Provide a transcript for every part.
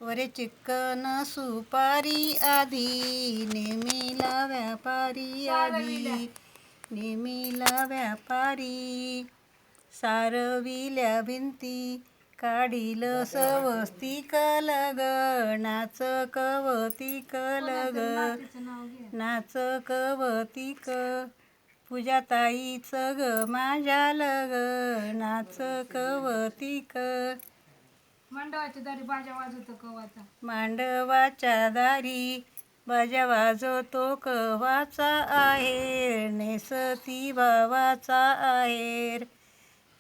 वरे चिकन सुपारी आधी नेमीला व्यापारी आधी नेमीला व्यापारी सारविल्या भिंती काढील सवस्ती कलग नाच कवती कलग नाच कवतिक पूजाताईच ग माझ्या लग नाच कवतिक मांडवाच्या दारी बाजा वाजवतो कवाचा मांडवाच्या दारी बाजा वाजवतो कवाचा आहेर नेसती भावाचा आहेर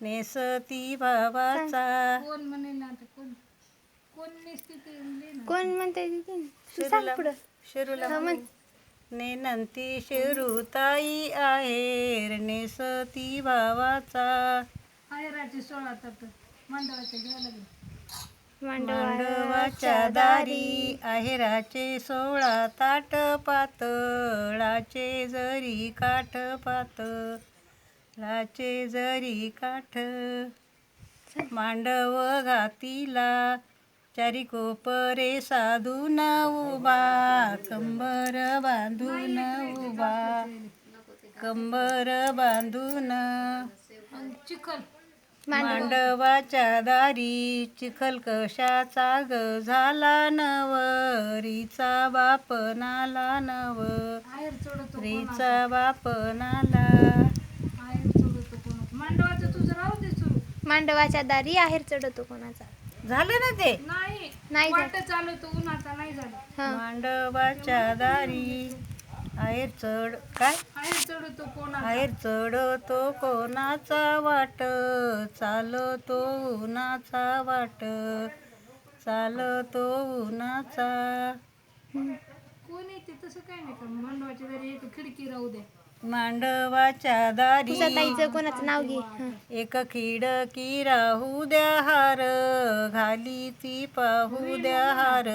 नेसती भावाचा कोण म्हणे ना आता कोण कोण नेसते ते म्हणले ना. कोण म्हणते शिरूला नेनंती शिरूताई आहेर नेसती भावाचा आहेराची 16 ताट मांडवाच्या घ्यायला लागले. मांडवाच्या दारी आहेराचे 16 ताट पातळाचे जरी काठ पातळाचे जरी काठ मांडव घातीला चारी कोपरे साधून उभा कंबर बांधून उभा कंबर बांधून चिखल मांडवाच्या दारी चिखल कशाचा ग झाला नवरीचा बाप नाला आहेर चढवतो नवरीचा बाप नाला आहेर चढवतो कोण मांडवाचं तुझं राहू दे सुरू मांडवाच्या दारी आहेर चढवतो कोणाचा झालं ना ते नाही नाही वाट चालवतो उन्हाचा नाही झाला हा मांडवाच्या दारी आहेर चढ काय आहेर चढवतो कोणाचा आहेर चढतो कोणाचा वाट चालतो उन्हाचा वाट चालतो उन्हाचा कोण येते तसं काय नाही का मांडवाच्या दारी एक खिडकी राहू दे मांडवाच्या दारी ताईचं कोणाचं नाव घे एक खिडकी राहू द्या हार घाली ती पाहू द्या हार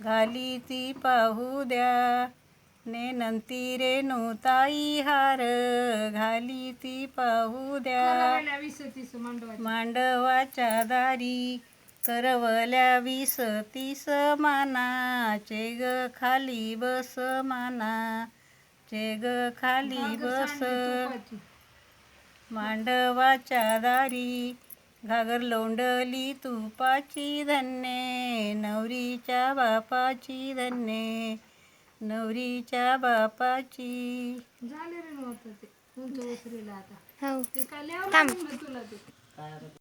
घाली ती पाहू द्या नेनंती रेणुताई हार घाली ती पाहू द्या करायला 20-30 मांडवाच्या मांडवाच्या दारी करवल्या 20-30 मानाचे ग खाली बस मानाचे ग खाली बस तुपाची मांडवाच्या दारी घागर लोंडली तुपाची धन्य नवरीच्या बापाची धन्य नवरीच्या बापाची झाले रे नव्हतं ते उंच उतरीला आता हो ते काय लिहावं लागेल ना तुला ते